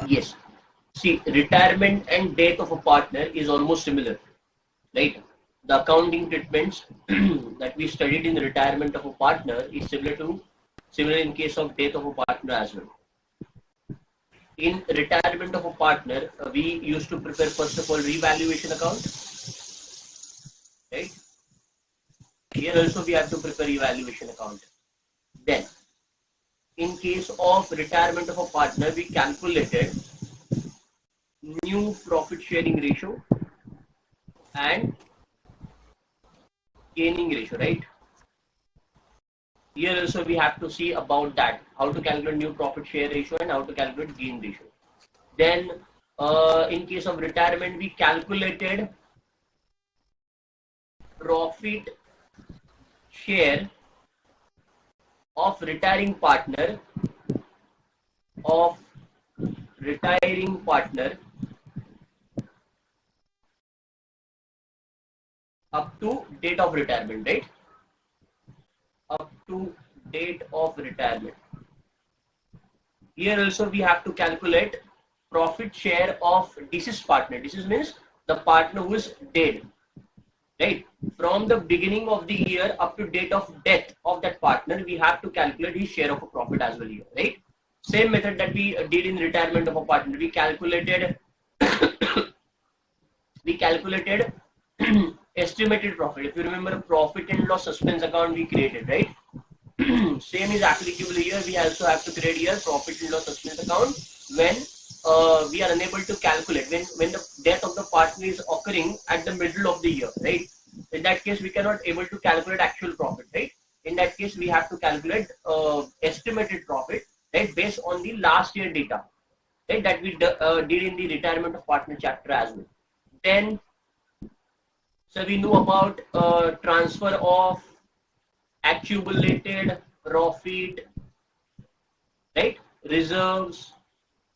Yes. See, retirement and death of a partner is almost similar, right? The accounting treatments that we studied in the retirement of a partner is similar in case of death of a partner as well. In retirement of a partner, we used to prepare first of all revaluation account, right? Here also we have to prepare evaluation account. Then, in case of retirement of a partner, we calculated new profit sharing ratio and gaining ratio, right? Here also we have to see about that, how to calculate new profit share ratio and how to calculate gain ratio. Then in case of retirement, we calculated profit share of retiring partner up to date of retirement, right? Up to date of retirement. Here also we have to calculate profit share of deceased partner. Deceased means the partner who is dead, right? From the beginning of the year up to date of death of that partner, we have to calculate his share of a profit as well here, right? Same method that we did in retirement of a partner. We calculated estimated profit. If you remember, profit and loss suspense account we created, right? Same is applicable here. We also have to create here profit and loss suspense account when we are unable to calculate, when the death of the partner is occurring at the middle of the year, right? In that case, we cannot able to calculate actual profit, right? In that case, we have to calculate estimated profit, right, based on the last year data, right, that we did in the retirement of partner chapter as well. Then, so we know about transfer of accumulated profit, right, reserves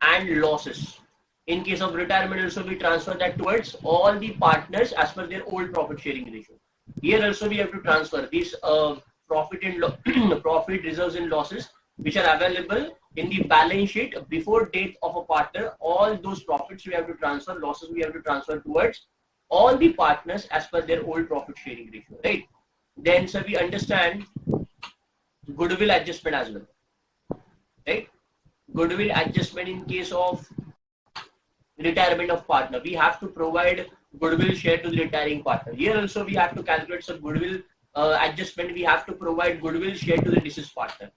and losses. In case of retirement also, we transfer that towards all the partners as per their old profit sharing ratio. Here also we have to transfer these profit and profit, reserves and losses which are available in the balance sheet before date of a partner. All those profits we have to transfer, losses we have to transfer towards all the partners as per their old profit sharing ratio, right? Then so we understand goodwill adjustment as well, right? Goodwill adjustment in case of retirement of partner, we have to provide goodwill share to the retiring partner. Here also we have to calculate some goodwill adjustment. We have to provide goodwill share to the deceased partner.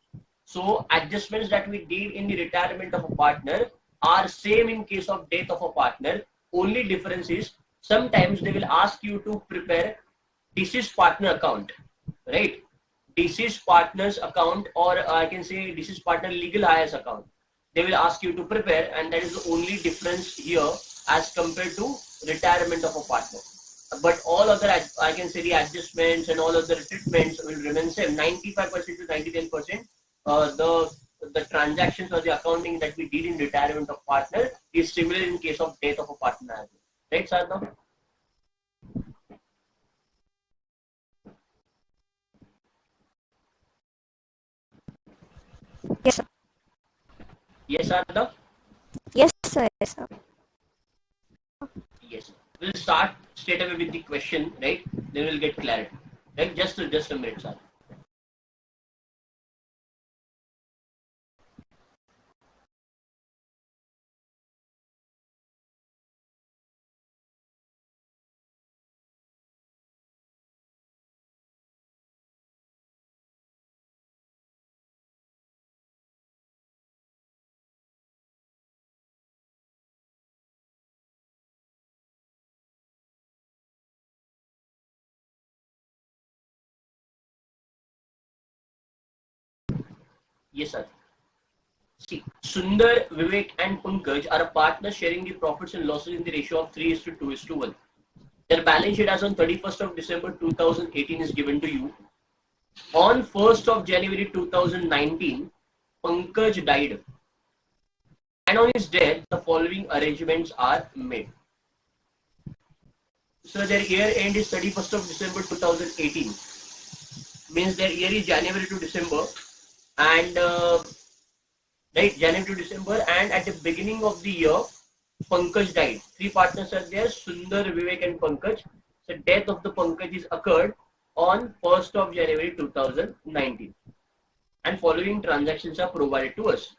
So adjustments that we did in the retirement of a partner are same in case of death of a partner. Only difference is sometimes they will ask you to prepare deceased partner account, right? Deceased partner's account, or I can say deceased partner legal hires account. They will ask you to prepare, and that is the only difference here as compared to retirement of a partner. But all other, I can say the adjustments and all other treatments will remain same. 95% to 99%. The transactions or the accounting that we did in retirement of partner is similar in case of death of a partner as well. Right, Sadhana? Yes, sir. Yes, Sadhana? Yes, sir. Yes, sir. Yes. We'll start straight away with the question, right? Then we'll get clarity. Right? Just a minute, Sadhana. Yes, sir. See, Sundar, Vivek, and Pankaj are a partner sharing the profits and losses in the ratio of 3:2:1. Their balance sheet as on 31st of December 2018 is given to you. On 1st of January 2019, Pankaj died. And on his death, the following arrangements are made. So their year end is 31st of December 2018. Means their year is January to December. And right? January to December, and at the beginning of the year, Pankaj died. Three partners are there, Sundar, Vivek and Pankaj. The death of the Pankaj is occurred on 1st of January 2019. And following transactions are provided to us.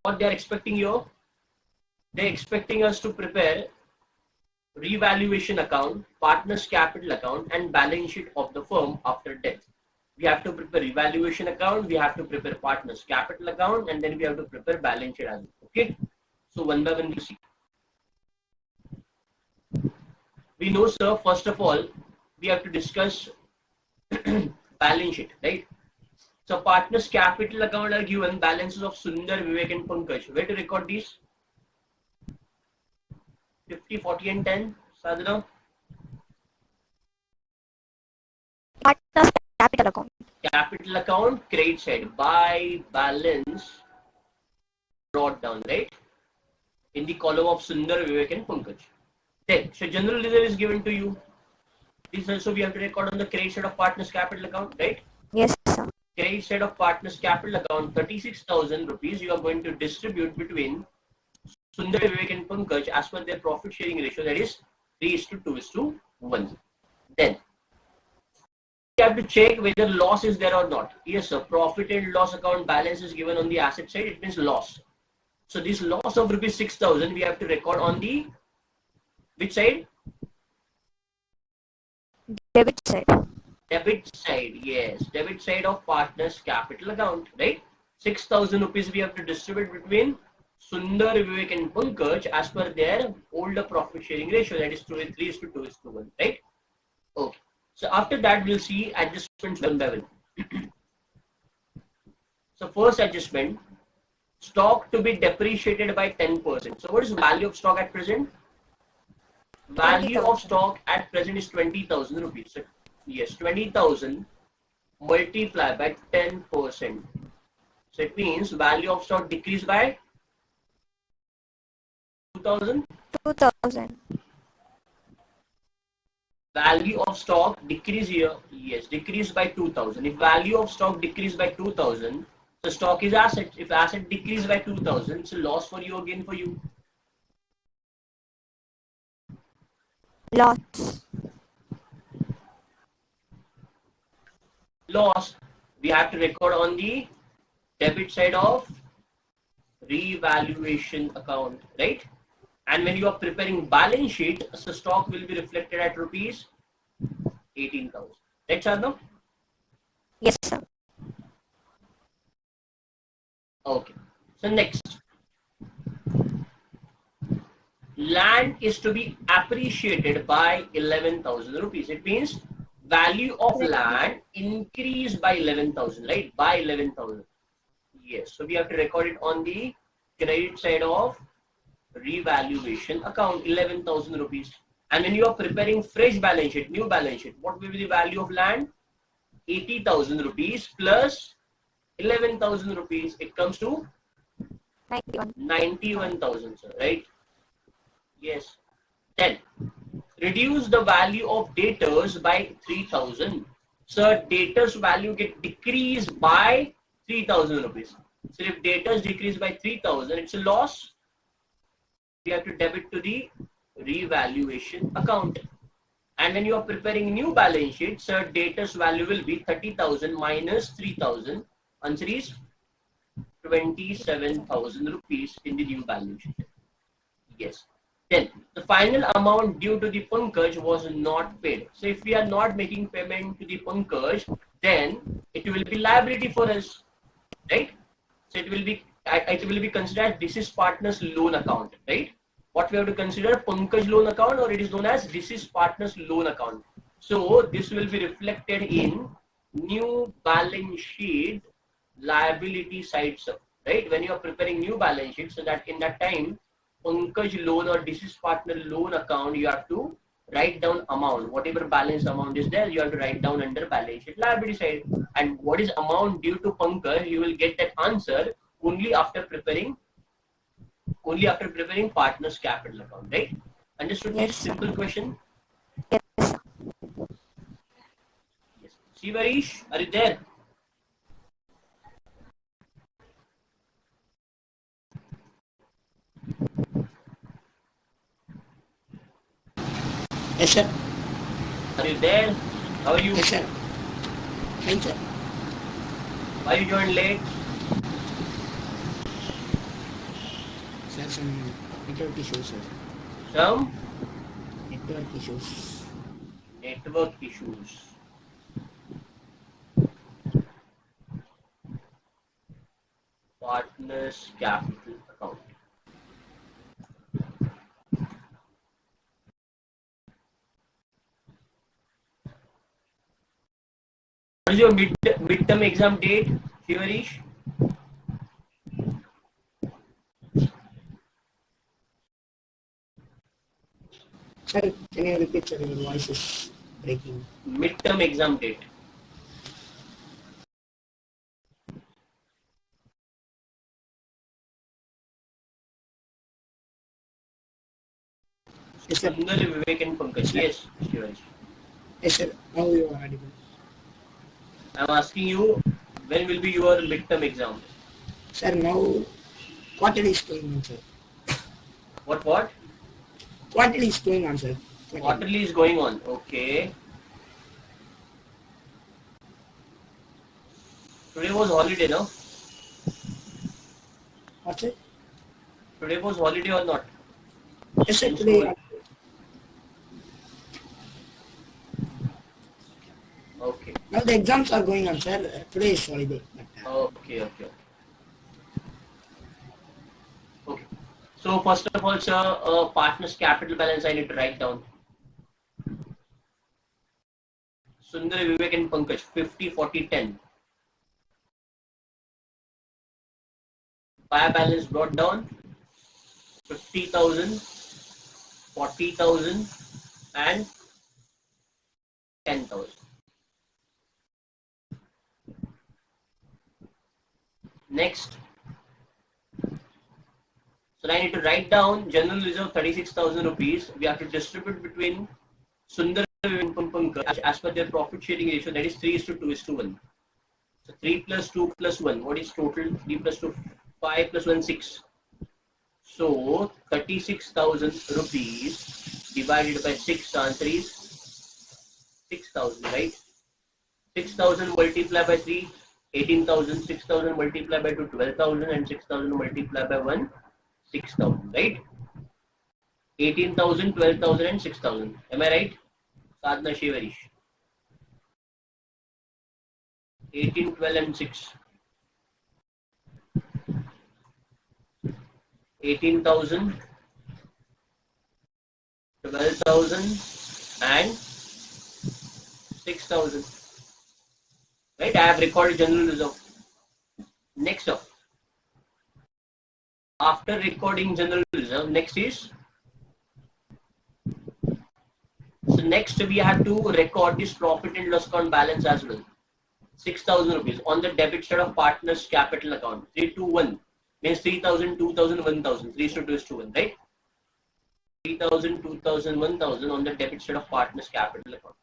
What they are expecting here? They are expecting us to prepare revaluation account, partner's capital account, and balance sheet of the firm after death. We have to prepare revaluation account, we have to prepare partner's capital account, and then we have to prepare balance sheet as well. Okay. So one by one we'll see. We know, sir, first of all, we have to discuss balance sheet, right? So partners capital account are given balances of Sundar, Vivek and Pankaj. Where to record these? 50, 40 and 10, Sadhana? Partner's capital account. Capital account, credit side, by balance brought down, right? In the column of Sundar, Vivek and Pankaj. Then, so general reserve is given to you. This also we have to record on the credit side of partners capital account, right? Yes, sir. Credit side of partners capital account, 36,000 rupees you are going to distribute between Sundar, Vivek and Pankaj as per their profit sharing ratio, that is 3:2:1. Then you have to check whether loss is there or not. Yes, sir. Profit and loss account balance is given on the asset side. It means loss. So this loss of rupees 6,000 we have to record on the which side? Debit side. Debit side. Yes, debit side of partners capital account. Right. 6,000 rupees we have to distribute between Sundar, Vivek and Pankaj as per their older profit sharing ratio, that is 3:2:1. Right. Okay. So after that we'll see adjustments one by one. So first adjustment, stock to be depreciated by 10%. So what is the value of stock at present? Value of stock at present is 20,000 rupees. So yes, 20,000 multiplied by 10%. So it means value of stock decreased by 2,000. 2,000. Value of stock decrease here. Yes, decreased by 2,000. If value of stock decreased by 2,000, so stock is asset. If asset decreased by 2,000, it's a loss for you, again for you. Loss. Loss, we have to record on the debit side of revaluation account, right? And when you are preparing balance sheet, so stock will be reflected at rupees 18,000. Right, Sadhana? Yes, sir. Okay. So next, land is to be appreciated by 11,000 rupees. It means value of land increased by 11,000, right? By 11,000. Yes. So we have to record it on the credit side of revaluation account, 11,000 rupees. And when you are preparing fresh balance sheet, new balance sheet, what will be the value of land? 80,000 rupees plus 11,000 rupees. It comes to 91,000, sir, right? Yes. Then reduce the value of debtors by 3,000. Sir, debtors value get decreased by 3,000 rupees. So if debtors decrease by 3,000, it's a loss. We have to debit to the revaluation account. And when you are preparing new balance sheet, sir, debtors value will be 30,000 minus 3,000. Answer is 27,000 rupees in the new balance sheet. Yes. Then the final amount due to the Pankaj was not paid. So if we are not making payment to the Pankaj, then it will be liability for us, right? So it will be considered deceased partner's loan account, right? What we have to consider, Pankaj loan account, or it is known as deceased partner's loan account. So this will be reflected in new balance sheet liability side, sir, right? When you are preparing new balance sheet, so that in that time, Pankaj loan or deceased partner loan account, you have to write down amount. Whatever balance amount is there, you have to write down under balance sheet liability side. And what is amount due to Pankaj, you will get that answer only after preparing partner's capital account, right? Understood? Yes, This sir. simple question. Yes, sir. Yes. Sivarish, are you there? Yes, sir. Are you there? How are you? Yes, sir. Fine, sir. Why you joined late? Sir, some network issues, sir. Some Network issues. network issues. Partners capital account. What is your midterm exam date, Shivarish? Sir, can you repeat, sir? Your voice is breaking. Midterm exam date. Yes, sir. Sundar, Vivek and Pankaj. Yes, Shivarish. Yes, sir. Now you are audible. I'm asking you, when will be your midterm exam? Sir, now quarterly is going on, sir. What? Quarterly is going on, sir. Quarterly is going on. Okay. Today was holiday, no? What, sir? Today was holiday or not? Yes, sir. In Today. school. Okay. Now the exams are going on, sir. Today is holiday. But, Okay. Okay. So first of all, sir, partner's capital balance I need to write down. Sundar, Vivek and Pankaj, 50, 40, 10. Buy balance brought down 50,000, 40,000 and 10,000. Next. So I need to write down general reserve 36,000 rupees. We have to distribute between Sundar and Pankaj as per their profit sharing ratio, that is 3:2:1. So 3 plus 2 plus 1. What is total? 3 plus 2, 5 plus 1, 6. So 36,000 rupees divided by 6, answer is 6,000, right? 6,000 multiplied by 3, 18,000. 6,000 multiplied by 2, 12,000. And 6,000 multiplied by 1, 6,000, right? 18,000, 12,000 and 6,000. Am I right? Sadhna Shivarish. 18, 12 and 6. 18,000, 12,000 and 6,000. Right? I have recorded general reserve. Next up. After recording general reserve, next is, so next we have to record this profit and loss account balance as well. 6,000 rupees on the debit side of partner's capital account. 3 to 1 means 3,000, 2,000, 1,000. 3 to 2 is to 1, right? 3,000, 2,000, 1,000 on the debit side of partner's capital account.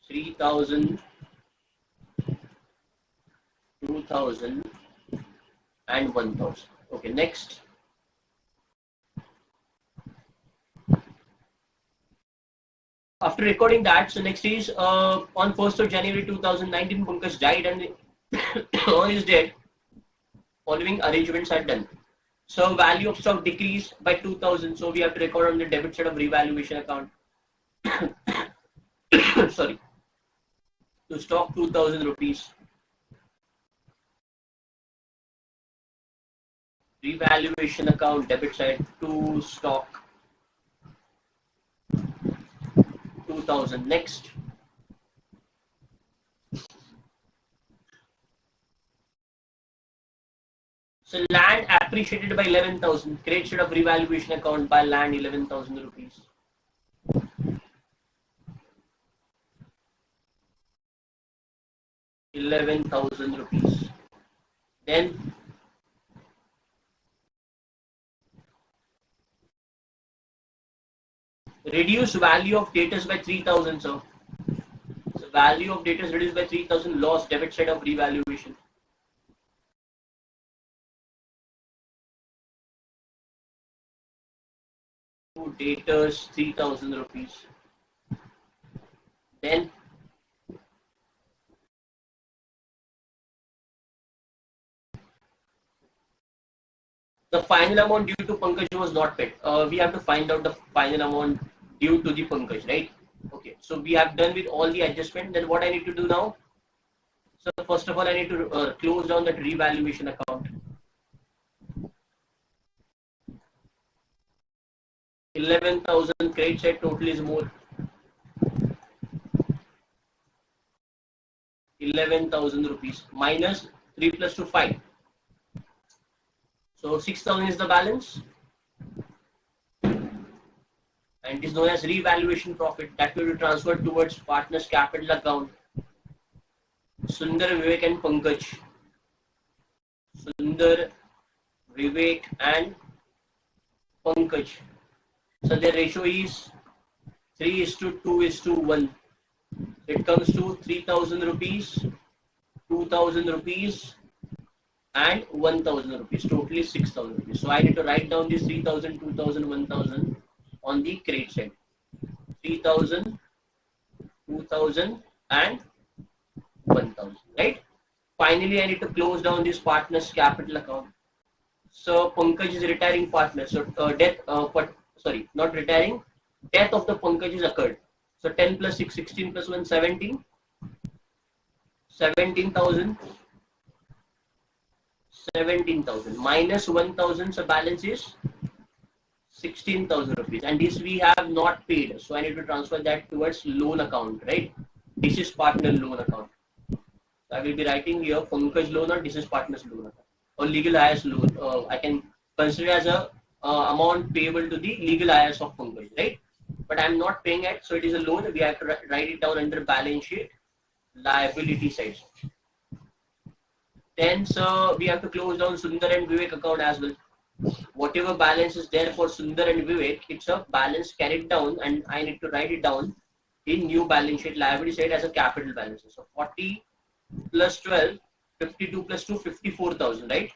3,000, 2,000 and 1,000. Okay, next. After recording that, so next is on 1st of January 2019, Pankaj died and on his death, following arrangements are done. So value of stock decreased by 2,000. So we have to record on the debit side of revaluation account. Sorry. To stock 2,000 rupees. Revaluation account debit side to stock 2,000. Next. So land appreciated by 11,000. Credit side of revaluation account by land 11,000 rupees. ₹11,000. Then reduce value of debtors by 3,000. So value of debtors reduced by 3,000. Loss debit side of revaluation. debtors 3,000 rupees. Then the final amount due to Pankaj was not paid. We have to find out the final amount due to the Pankaj, right? Okay, so we have done with all the adjustment. Then what I need to do now? So first of all, I need to close down that revaluation account. 11,000 credit side total is more. 11,000 rupees minus 3 plus 2 5. So 6,000 is the balance, and it is known as revaluation profit that will be transferred towards partner's capital account. Sundar, Vivek and Pankaj. Sundar, Vivek and Pankaj. So their ratio is 3:2:1. It comes to 3,000 rupees, 2,000 rupees and 1,000 rupees. Totally 6,000 rupees. So I need to write down this 3,000, 2,000, 1,000 on the credit side. 3,000, 2,000 and 1,000, right? Finally, I need to close down this partner's capital account. So Pankaj is retiring partner. So not retiring. Death of the Pankaj is occurred. So 10 plus 6, 16 plus 1, 17. 17,000. 17,000 minus 1,000. So balance is 16,000 rupees. And this we have not paid. So I need to transfer that towards loan account, right? This is partner loan account. So I will be writing here Pankaj loan or this is partner's loan account. Or legal IS loan. I can consider as a amount payable to the legal IS of Pankaj, right? But I am not paying it, so it is a loan. We have to write it down under balance sheet liability side. Then so we have to close down Sundar and Vivek account as well. Whatever balance is there for Sundar and Vivek, it's a balance carried down, and I need to write it down in new balance sheet liability side as a capital balance. So 40 plus 12, 52 plus 2, 54,000, right?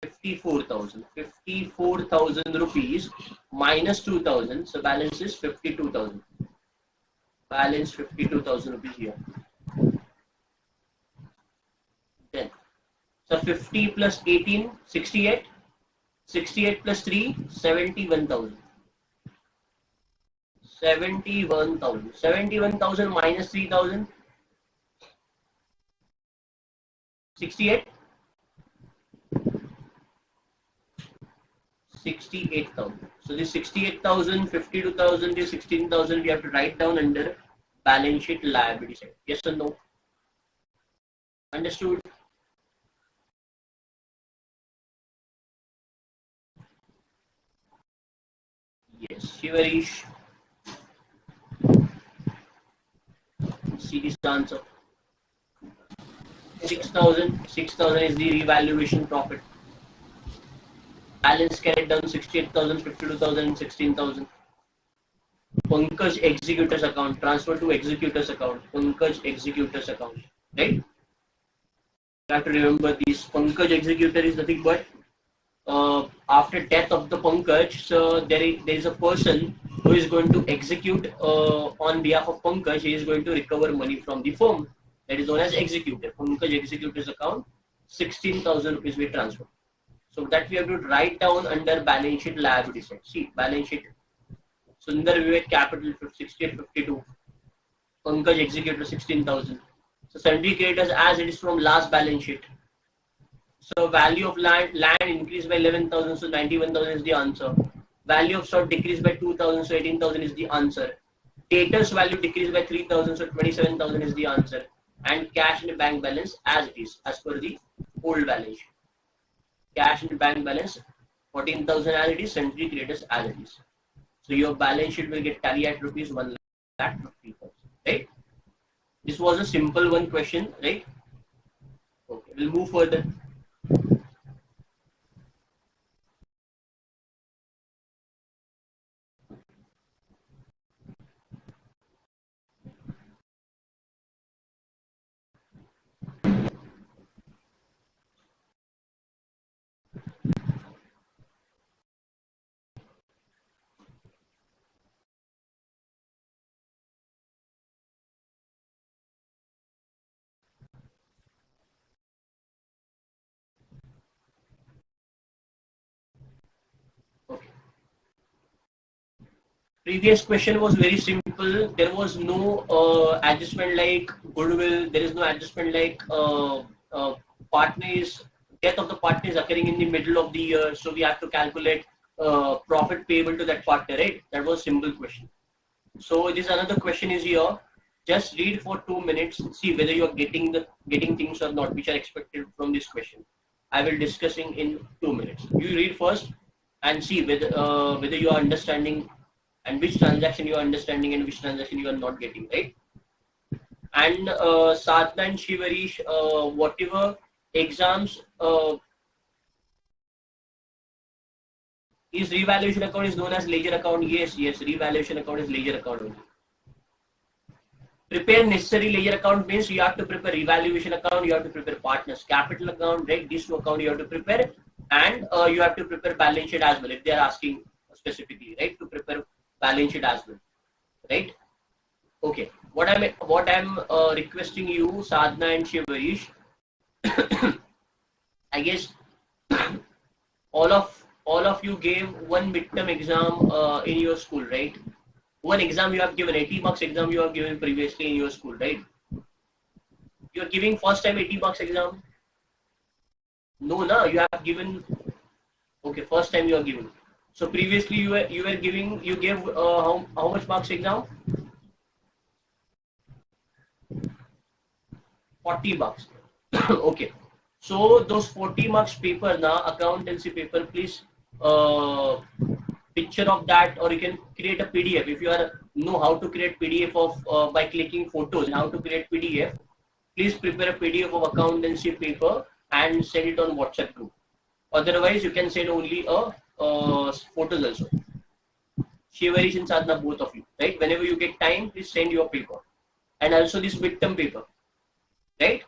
54,000. 54,000 rupees minus 2,000. So balance is 52,000. Balance 52,000 rupees here. Then, so 50 plus 18, 68. 68 plus 3, 71,000. 71,000. 71,000 minus 3,000. 68. 68,000. So this 68,000, 52,000, this 16,000 we have to write down under balance sheet liability side. Yes or no? Understood? Yes. Shivarish. See this answer. 6,000. 6,000 is the revaluation profit. Balance carried down 68,000, 52,000 and 16,000. Pankaj executor's account, transfer to executor's account. Pankaj executor's account, right? You have to remember this. Pankaj executor is nothing but after death of the Pankaj, so there is a person who is going to execute on behalf of Pankaj. He is going to recover money from the firm. That is known as executor. Pankaj executor's account, 16,000 rupees we transfer. So that we have to write down under balance sheet liability side. See, balance sheet. Sundar Vivek capital 6852. Pankaj executor 16,000. So sundry creditors as it is from last balance sheet. So value of land increased by 11,000, so 91,000 is the answer. Value of stock decreased by 2,000, so 18,000 is the answer. Debtors value decreased by 3,000, so 27,000 is the answer. And cash in the bank balance as it is, as per the old balance sheet. Cash in the bank balance 14,000 as it is, sundry creditors as it is. So your balance sheet will get tally at rupees 1,50,000, right? This was a simple one question, right? Okay, we'll move further. Previous question was very simple. There was no adjustment like goodwill. There is no adjustment like partners. Death of the partner is occurring in the middle of the year, so we have to calculate profit payable to that partner, right? That was simple question. So this another question is here. Just read for 2 minutes. See whether you are getting things or not, which are expected from this question. I will discussing in 2 minutes. You read first and see whether you are understanding and which transaction you are understanding and which transaction you are not getting, right? And Sadhna and Shivarish, whatever exams is revaluation account is known as ledger account. Yes, yes, revaluation account is ledger account only. Prepare necessary ledger account means you have to prepare revaluation account, you have to prepare partners capital account, right? These two account you have to prepare, and you have to prepare balance sheet as well if they are asking specifically, right? To prepare balance sheet as well, right? Okay. What I'm requesting you, Sadhna and Shivarish, I guess all of you gave one midterm exam in your school, right? One exam you have given, 80 marks exam you have given previously in your school, right? You are giving first time 80 marks exam. No, na, you have given. Okay, first time you are giving. So previously you were giving, you gave how much marks exam? 40 marks. Okay. So those 40 marks paper now, accountancy paper, please picture of that, or you can create a PDF if you are know how to create PDF of by clicking photos and how to create PDF. Please prepare a PDF of accountancy paper and send it on WhatsApp group. Otherwise, you can send only a photos also. Shivarish and Sadhna, both of you, right? Whenever you get time, please send your paper and also this midterm paper, right?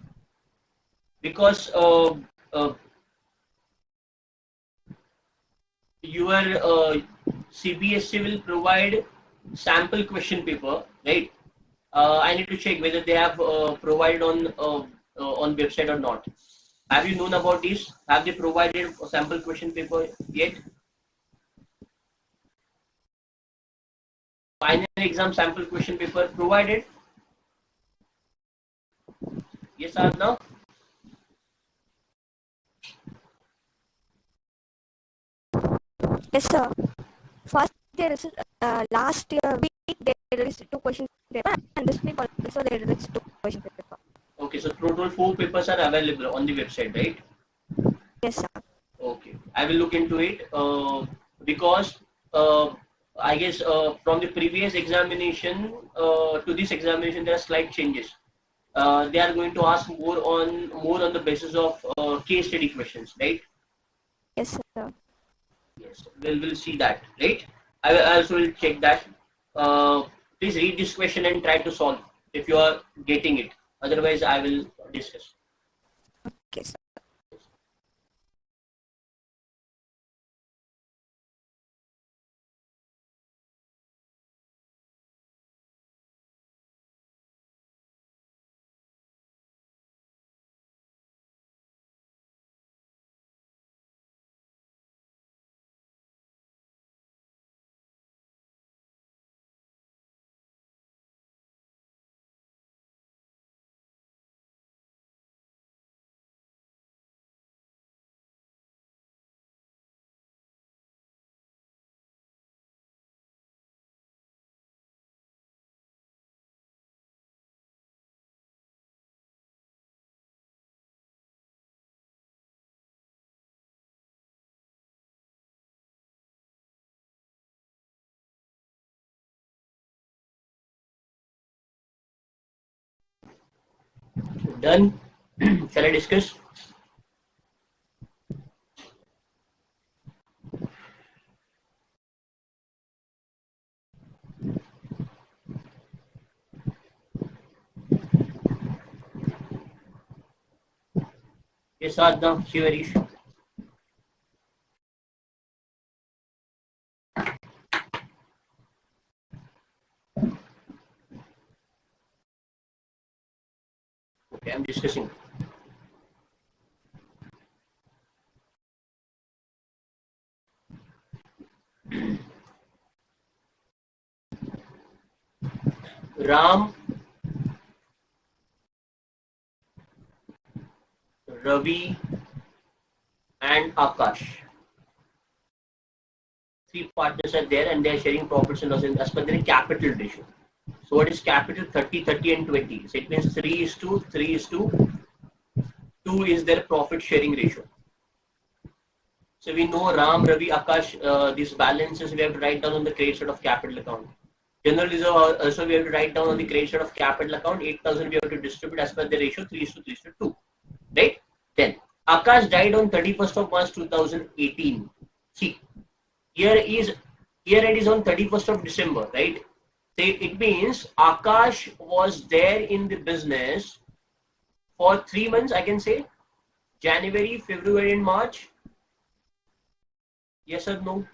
Because uh, your CBSE will provide sample question paper, right? I need to check whether they have provided on website or not. Have you known about this? Have they provided a sample question paper yet? Final exam sample question paper provided? Yes or no? Yes, sir. First, there is last week they released two question paper, and this week also they released two question paper. Okay, so total 4 papers are available on the website, right? Yes, sir. Okay, I will look into it because I guess from the previous examination to this examination there are slight changes. They are going to ask more on the basis of case study questions, right? Yes, sir. Yes, we'll see that, right? I also will check that. Please read this question and try to solve if you are getting it. Otherwise, I will discuss. Okay, sir. Done. Shall I discuss? Yes, Sadhna, Shivarish. Okay, I'm discussing. Ram, Ravi, and Akash. Three partners are there and they are sharing profits and losses as per their capital ratio. So what is capital? 30, 30 and 20. So it means 3 is to 3 is to 2 is their profit sharing ratio. So we know Ram, Ravi, Akash, these balances we have to write down on the credit side of capital account. General reserve also we have to write down on the credit side of capital account. 8,000 we have to distribute as per the ratio 3 is to 3 is to 2. Right? Then Akash died on 31st of March 2018. See, here it is on 31st of December, right? So it means Akash was there in the business for 3 months, I can say. January, February and March. Yes or no?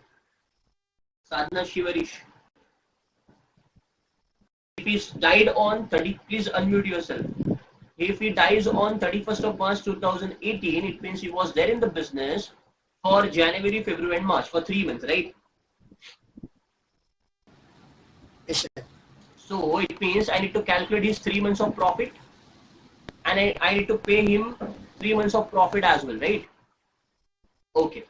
Sadhana Shivarish. If he died on 30, please unmute yourself. If he dies on 31st of March 2018, it means he was there in the business for January, February and March for 3 months, right? Yes, sir. So it means I need to calculate his 3 months of profit and I need to pay him 3 months of profit as well, right? Okay.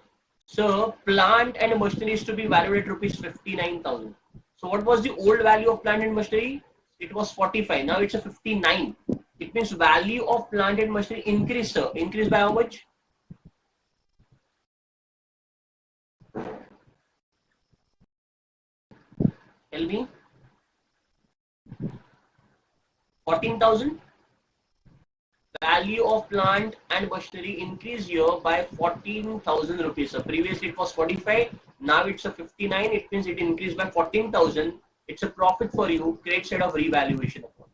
So plant and machinery is to be valued at rupees 59,000. So what was the old value of plant and machinery? It was 45. Now it's a 59. It means value of plant and machinery increased, sir. Increased by how much? Tell me. 14,000. Value of plant and machinery increased here by 14,000 rupees. So previously it was 45. Now it's a 59. It means it increased by 14,000. It's a profit for you. Great set of revaluation account.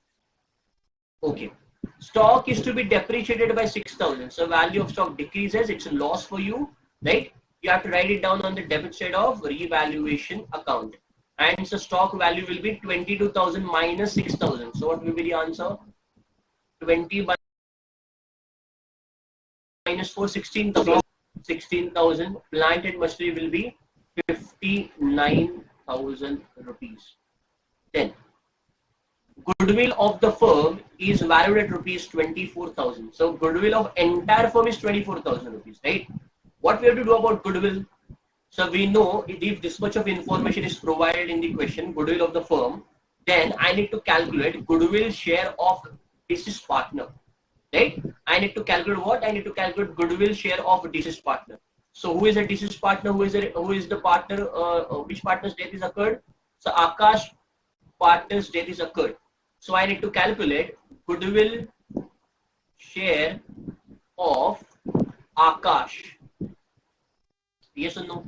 Okay. Stock is to be depreciated by 6,000. So value of stock decreases. It's a loss for you, right? You have to write it down on the debit side of revaluation account. And so stock value will be 22,000 minus 6,000. So what will be the answer? 20 minus 4, 16,000. 16,000. Plant and machinery will be 59,000 rupees. Then goodwill of the firm is valued at rupees 24,000. So goodwill of entire firm is 24,000 rupees, right? What we have to do about goodwill? So we know if this much of information is provided in the question, goodwill of the firm, then I need to calculate goodwill share of deceased partner, right? I need to calculate what? I need to calculate goodwill share of deceased partner. So who is a deceased partner? Who is the partner? Which partner's death is occurred? So Akash partner's death is occurred. So I need to calculate goodwill share of Akash. Yes or no?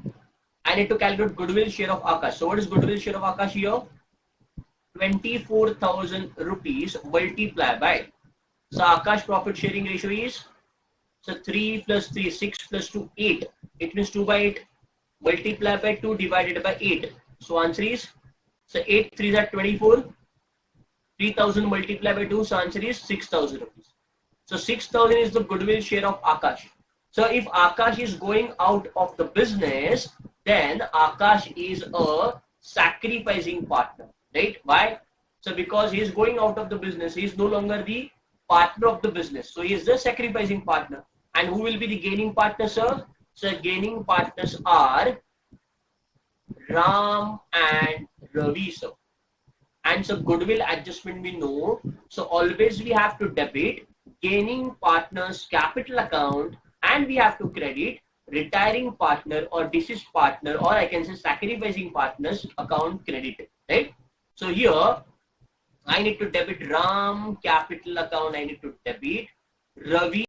I need to calculate goodwill share of Akash. So what is goodwill share of Akash here? 24,000 rupees multiplied by. So Akash profit sharing ratio is, so 3 plus 3, 6 plus 2, 8. It means 2 by 8 multiplied by 2 divided by 8. So answer is, so 8 3s are 24. 3,000 multiplied by 2, so answer is 6,000 rupees. So 6,000 is the goodwill share of Akash. So if Akash is going out of the business, then Akash is a sacrificing partner, right? Why? So because he is going out of the business, he is no longer the partner of the business. So he is the sacrificing partner. And who will be the gaining partner, sir? So gaining partners are Ram and Ravi, sir. And so goodwill adjustment we know. So always we have to debit gaining partner's capital account and we have to credit retiring partner or deceased partner, or I can say sacrificing partner's account credit, right? So here I need to debit Ram capital account, I need to debit Ravi's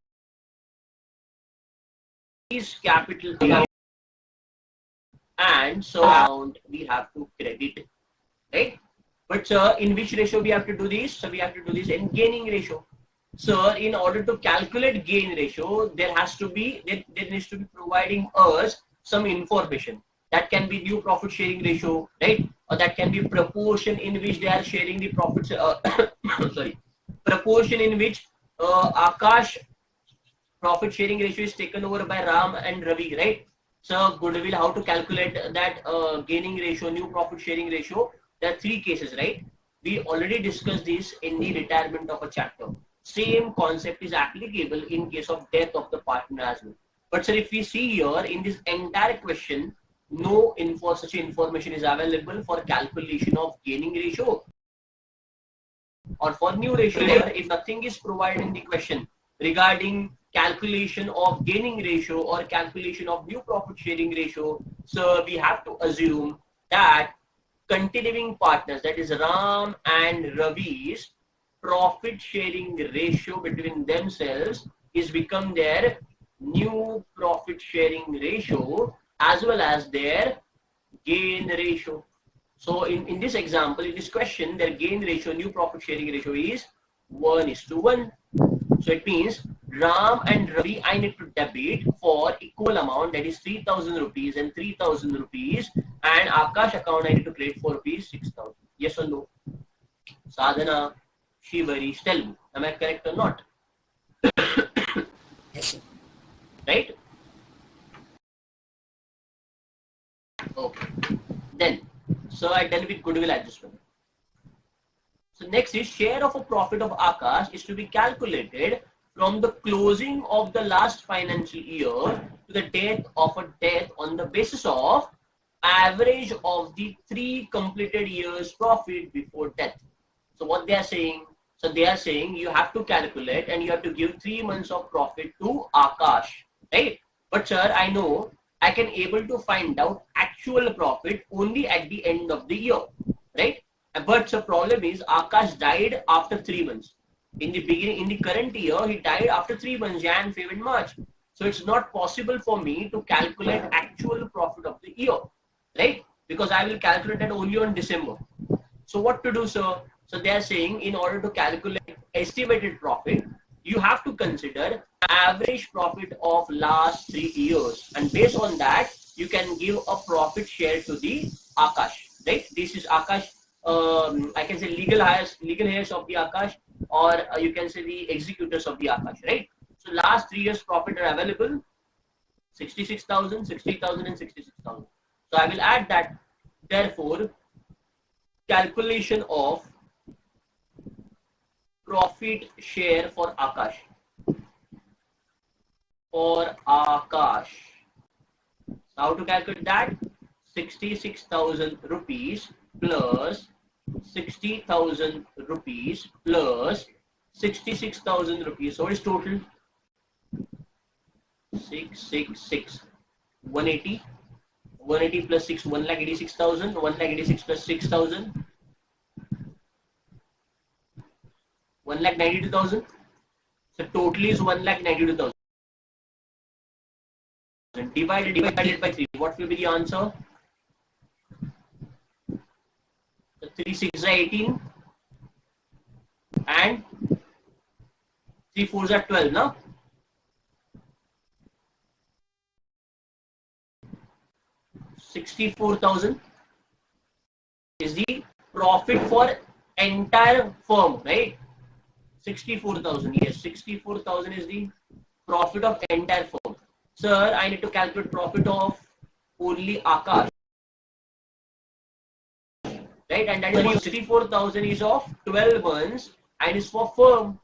capital account, and so amount we have to credit, right? But sir, in which ratio we have to do this? So we have to do this in gaining ratio. So in order to calculate gain ratio, there needs to be providing us some information. That can be new profit sharing ratio, right? Or that can be proportion in which they are sharing the profits. Sorry, proportion in which Akash profit sharing ratio is taken over by Ram and Ravi, right? So goodwill, how to calculate that gaining ratio, new profit sharing ratio? There are 3 cases, right? We already discussed this in the retirement of a chapter. Same concept is applicable in case of death of the partner as well. But sir, if we see here in this entire question, no such information is available for calculation of gaining ratio or for new ratio. Here, if nothing is provided in the question regarding calculation of gaining ratio or calculation of new profit sharing ratio, so we have to assume that continuing partners, that is Ram and Ravi's profit sharing ratio between themselves is become their new profit sharing ratio as well as their gain ratio. So in this example, in this question, their gain ratio, new profit sharing ratio is 1:1. So it means Ram and Ravi, I need to debit for equal amount, that is 3,000 rupees and 3,000 rupees, and Akash account I need to credit for rupees 6,000. Yes or no? Sadhana, Shivari, tell me, am I correct or not? Yes, sir. Right? Okay. Then, so I dealt with goodwill adjustment. So next is share of a profit of Akash is to be calculated from the closing of the last financial year to the date of a death on the basis of average of the 3 completed years profit before death. So what they are saying? So they are saying you have to calculate and you have to give 3 months of profit to Akash, right? But sir, I know I can able to find out actual profit only at the end of the year, right? But the problem is Akash died after 3 months. In the beginning, in the current year, he died after 3 months, Jan, Feb, and March. So it's not possible for me to calculate actual profit of the year, right? Because I will calculate that only on December. So what to do, sir? So they are saying in order to calculate estimated profit, you have to consider average profit of last 3 years, and based on that, you can give a profit share to the Akash, right? This is Akash. I can say legal heirs of the Akash, or you can say the executors of the Akash, right? So last 3 years profit are available, 66,000, 60,000, and 66,000. So I will add that. Therefore, calculation of profit share for Akash. How to calculate that? 66,000 rupees plus 60,000 rupees plus 66,000 rupees. So what is total? 666. 180. 180 plus 6, 1,86,000. 1,86 plus 6,000. 1,92,000. So total is 1,92,000. Divided by 3. What will be the answer? So 3 6 are 18 and 3 4s are 12 now. 64,000 is the profit for entire firm, right? 64,000, yes, 64,000 is the profit of entire firm. Sir, I need to calculate profit of only Akash, right? And that is 64,000 is of 12 months and is for firm,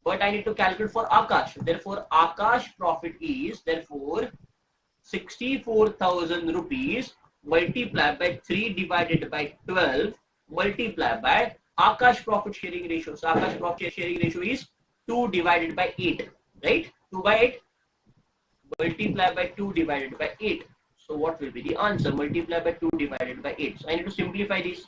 but I need to calculate for Akash. Therefore, Akash profit is therefore 64,000 rupees multiplied by 3 divided by 12 multiplied by Akash profit sharing ratio. So Akash profit sharing ratio is 2 divided by 8, right? 2 by 8 multiplied by 2 divided by 8. So what will be the answer? Multiply by 2 divided by 8. So I need to simplify this.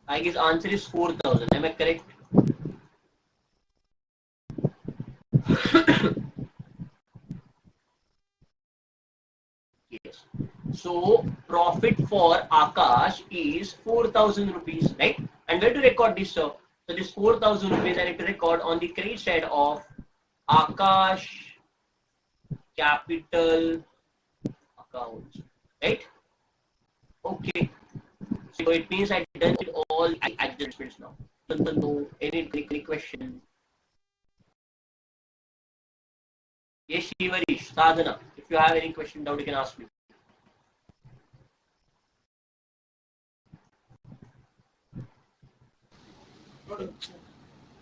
I guess answer is 4,000. Am I correct? Yes. So profit for Akash is 4,000 rupees, right? And where to record this, sir? So this 4,000 rupees I need to record on the credit side of Akash capital accounts, right? Okay. So it means I done with all adjustments now. Don't know any question. Yes, Shivarish, Sadhana. If you have any question, doubt, you can ask me.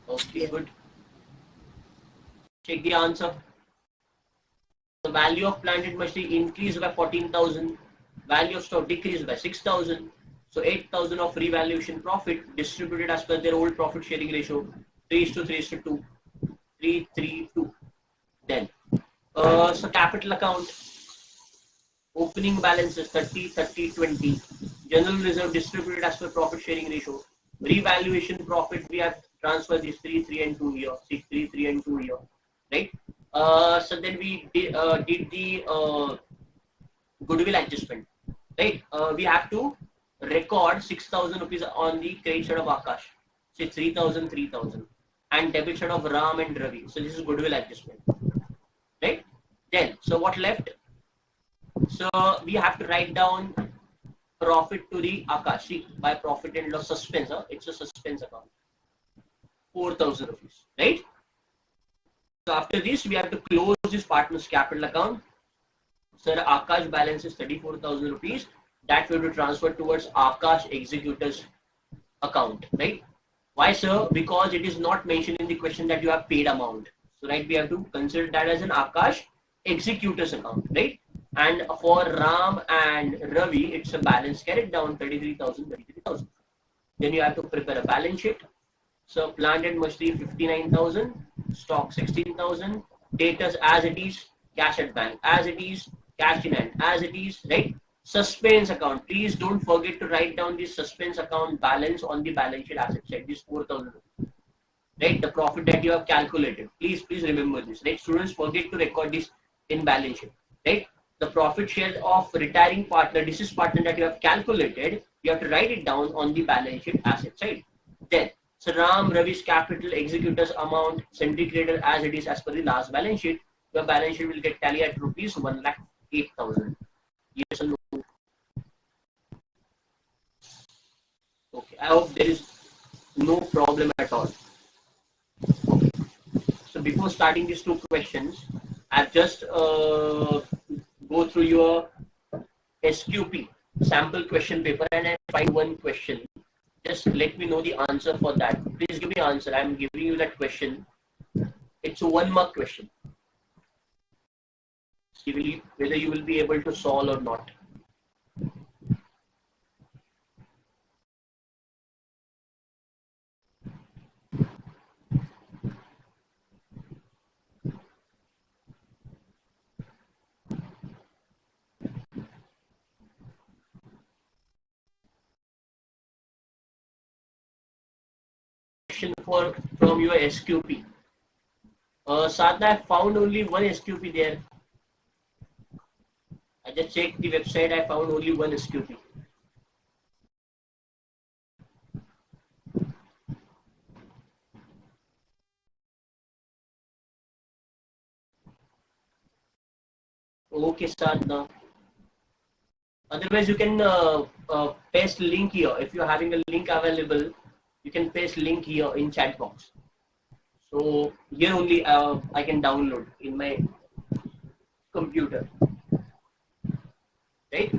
Okay, good. Check the answer. The value of planted machinery increased by 14,000. Value of stock decreased by 6,000. So 8,000 of revaluation profit distributed as per their old profit sharing ratio. 3:3:2. 3:3:2. Then, so capital account. Opening balance is 30, 30, 20. General reserve distributed as per profit sharing ratio. Revaluation profit, we have transferred this 3, 3 and 2 here. 6, 3, 3 and 2 here. Right? So then we did the goodwill adjustment. Right? We have to record 6,000 rupees on the credit side of Akash. Say 3,000, 3,000. And debit side of Ram and Ravi. So this is goodwill adjustment. Right? Then, so what left? So we have to write down profit to the Akash. See, by profit and loss suspense, it's a suspense account. 4,000 rupees, right? So after this, we have to close this partner's capital account. So the Akash balance is 34,000 rupees. That will be transferred towards Akash executor's account, right? Why, sir? Because it is not mentioned in the question that you have paid amount. So, right, we have to consider that as an Akash executor's account, right? And for Ram and Ravi, it's a balance carried down 33,000, 33,000. Then you have to prepare a balance sheet. So plant and machinery 59,000, stock 16,000, debtors as it is, cash at bank as it is, cash in hand as it is, right? Suspense account. Please don't forget to write down this suspense account balance on the balance sheet asset side. This 4,000, right? The profit that you have calculated. Please remember this, right? Students forget to record this in balance sheet, right? The profit share of retiring partner, deceased partner that you have calculated, you have to write it down on the balance sheet asset side. Then, so Ram Ravi's capital executors amount, sentry creditor as it is as per the last balance sheet. Your balance sheet will get tally at rupees 1,08,000. Yes or no? Okay, I hope there is no problem at all. Okay. So before starting these two questions, I've just go through your SQP sample question paper and I find one question. Just let me know the answer for that. Please give me the answer. I'm giving you that question. It's a 1 mark question. See whether you will be able to solve or not. Question from your SQP. Sadhna, I found only one SQP there. I just checked the website. I found only one SQP. Okay, Sadhna. Otherwise, you can paste link here. If you're having a link available, you can paste link here in chat box. So here only I can download in my computer. Right?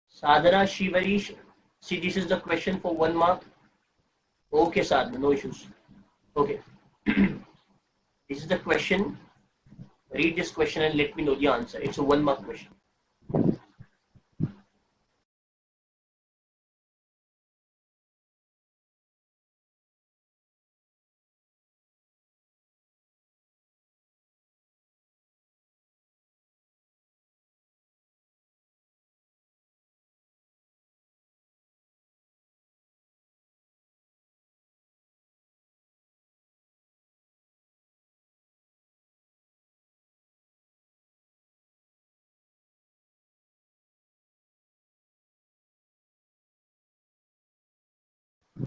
Sadhana Shivarish. See, this is the question for 1 mark. Okay, Sadhana, no issues. Okay. This is the question. Read this question and let me know the answer. It's a 1 mark question.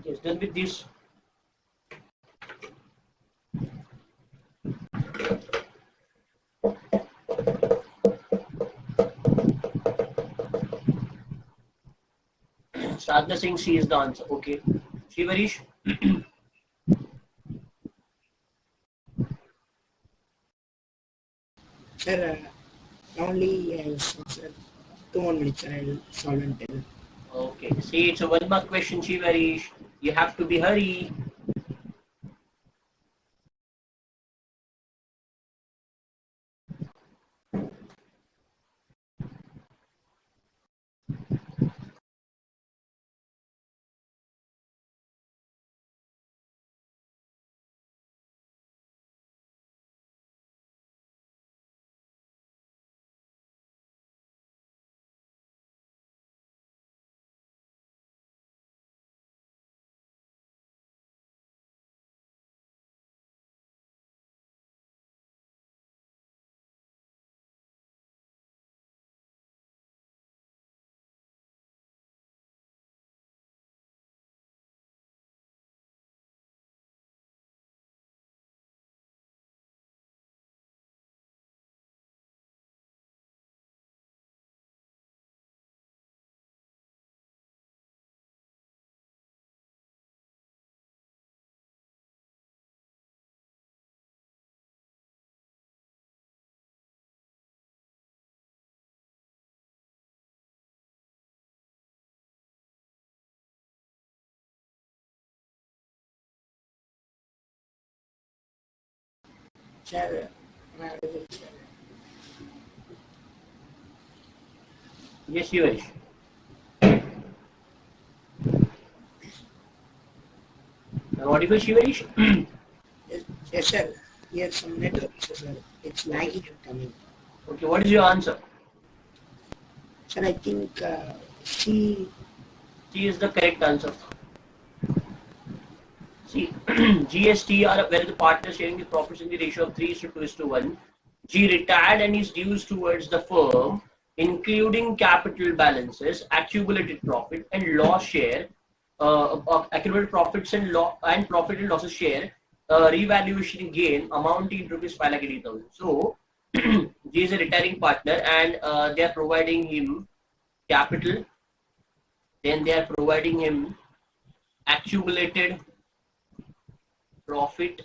Yes, done with this. Sadhana saying C is the answer. Okay. Shivarish. Sir, only sir, 2 more minutes, sir. I'll solve and tell. Okay. See, it's a 1 mark question, Shivarish. You have to be hurry. Sir, where is it, sir? Yes, Shivarish. Am I audible, Shivarish? Yes, yes, sir. Yes, some network issues, sir. It's lagging and coming. Okay, what is your answer? Sir, I think C. C is the correct answer. See, GST are where the partner sharing the profits in the ratio of 3:2:1. G retired and his dues towards the firm, including capital balances, accumulated profit and loss share, accumulated profits and profit and losses share, revaluation gain amounting to rupees 5,80,000. So, G is a retiring partner and they are providing him capital, then they are providing him accumulated profit,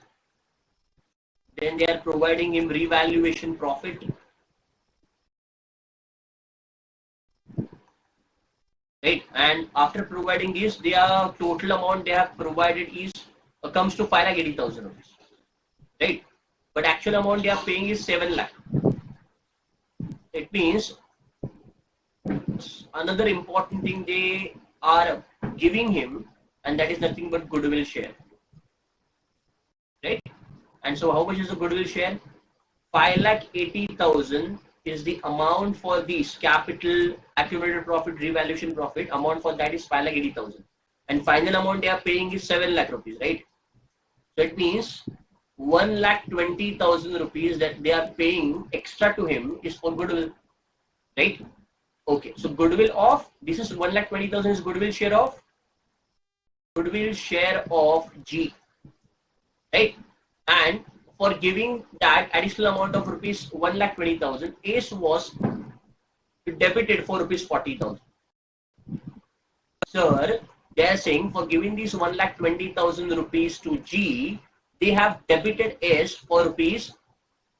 then they are providing him revaluation profit, right? And after providing this, their total amount they have provided is comes to 5,80,000 rupees, right? But actual amount they are paying is 7 lakh. It means another important thing they are giving him, and that is nothing but goodwill share, right? And so how much is the goodwill share? 5,80,000 is the amount for this capital, accumulated profit, revaluation profit. Amount for that is 5,80,000, and final amount they are paying is 7 lakh rupees, right? So it means 1,20,000 rupees that they are paying extra to him is for goodwill, right? Okay, so goodwill of this is 1,20,000 is goodwill share of G, right? And for giving that additional amount of rupees 1,20,000, Ace was debited for rupees 40,000. Sir, they are saying for giving these 1,20,000 rupees to G, they have debited Ace for rupees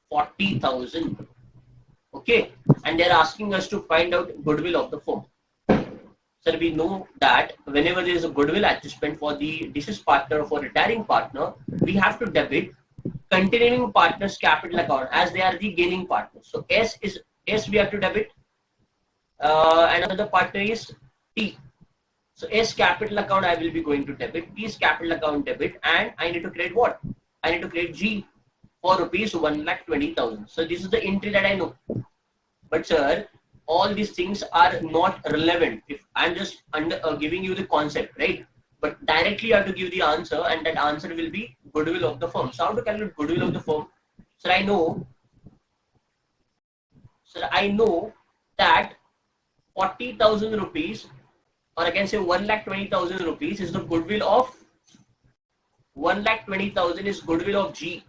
40,000. Okay, and they are asking us to find out goodwill of the firm. Sir, we know that whenever there is a goodwill adjustment for the deceased partner or for retiring partner, we have to debit continuing partner's capital account as they are the gaining partners. So S we have to debit, and another partner is T. So S capital account I will be going to debit, T's capital account debit, and I need to create what? I need to create G for rupees 1,20,000. So this is the entry that I know. But sir, all these things are not relevant if I'm just giving you the concept, right? But directly you have to give the answer, and that answer will be goodwill of the firm. So how to calculate goodwill of the firm? Sir, I know that 40,000 rupees, or I can say 1,20,000 rupees is the goodwill of 1,20,000 is goodwill of G.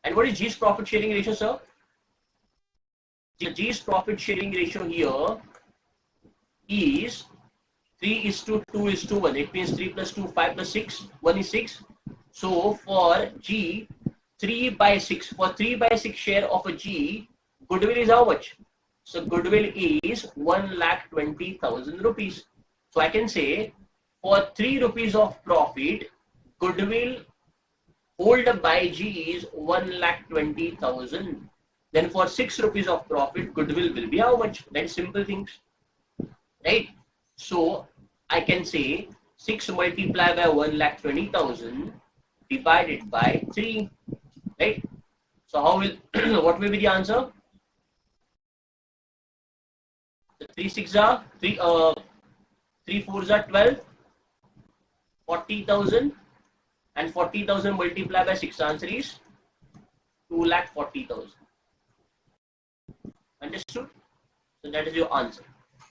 And what is G's profit sharing ratio, sir? G's profit sharing ratio here is 3:2:1. It means 3 plus 2, 5 plus 6, 1 is 6. So for G, 3 by 6. For 3 by 6 share of a G, goodwill is how much? So goodwill is 1,20,000 rupees. So I can say for 3 rupees of profit, goodwill hold by G is 1,20,000. Then for 6 rupees of profit, goodwill will be how much? That's simple things, right? So I can say 6 multiplied by 1,20,000 divided by 3, right? So how will what will be the answer? The 3 6 are 3 3 4s are 12, 40,000, and 40,000 multiplied by 6, answer is 2,40,000. Understood? So that is your answer.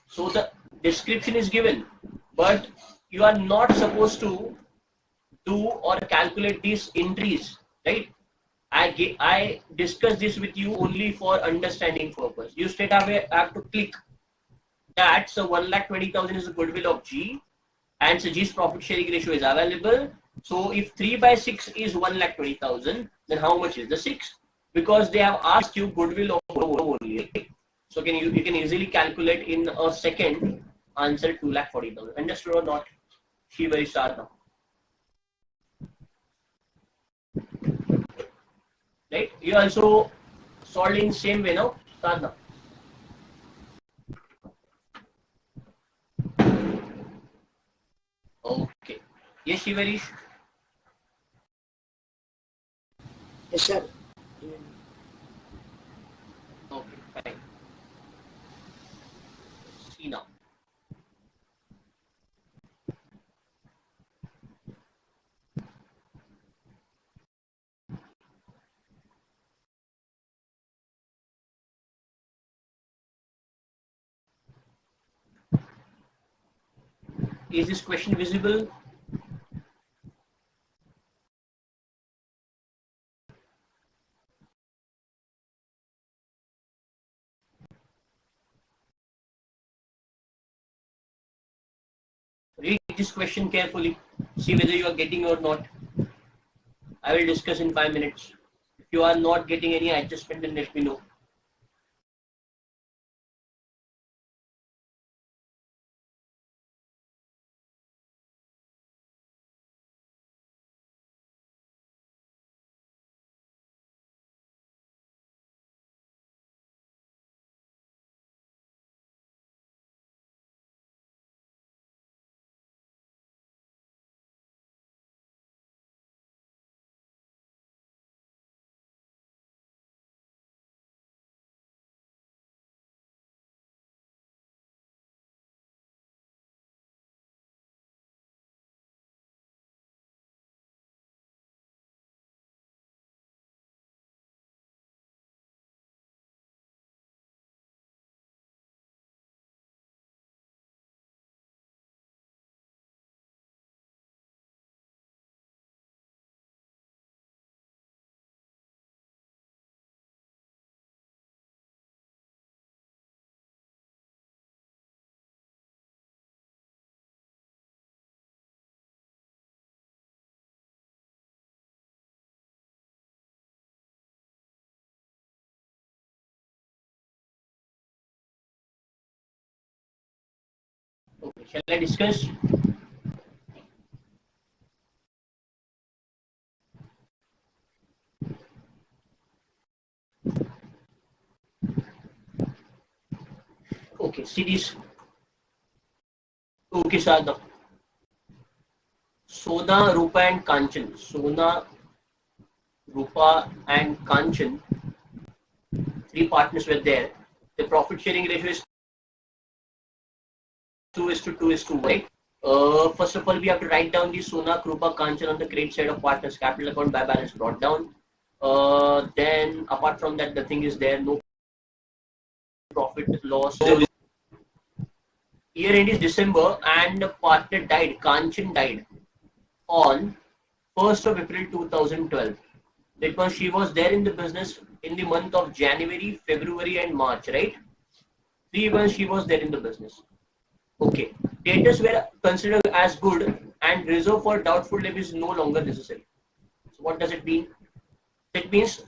So the description is given, but you are not supposed to do or calculate these entries, right? I discuss this with you only for understanding purpose. You straight away have to click that. So 1,20,000 is the goodwill of G, and so G's profit sharing ratio is available. So if 3 by 6 is 1,20,000, then how much is the 6? Because they have asked you goodwill of only. So you can easily calculate in a second. Answer 2,40,000. Understood or not? She very sharp now. Right? You also solved in same way now. Start now. Okay. Yes, Shivarish. Yes, sir. Okay, fine. See now. Is this question visible? Read this question carefully. See whether you are getting or not. I will discuss in 5 minutes. If you are not getting any adjustment, then let me know. Okay, shall I discuss? Okay, see this. Okay, Sadha. Sona, Rupa and Kanchan. Sona, Rupa and Kanchan, 3 partners were there. The profit sharing ratio is 2:2:1, right? First of all, we have to write down the Sona, Rupa, Kanchan on the credit side of partners. Capital account by balance brought down. Then apart from that, the thing is there, no profit loss. Year end is December and the partner died, Kanchan died on 1st of April 2012. Because she was there in the business in the month of January, February and March, right? 3 months she was there in the business. Okay. debtors were considered as good and reserve for doubtful debt is no longer necessary. So what does it mean? It means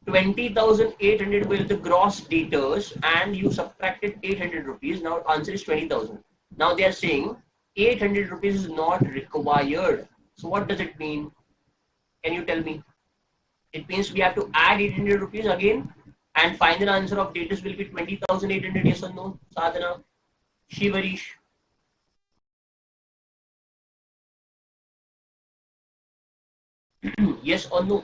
20,800 were the gross debtors and you subtracted 800 rupees. Now answer is 20,000. Now they are saying 800 rupees is not required. So what does it mean? Can you tell me? It means we have to add 800 rupees again and final answer of debtors will be 20,800. Yes or no? Sadhana, Shivarish. Yes or no?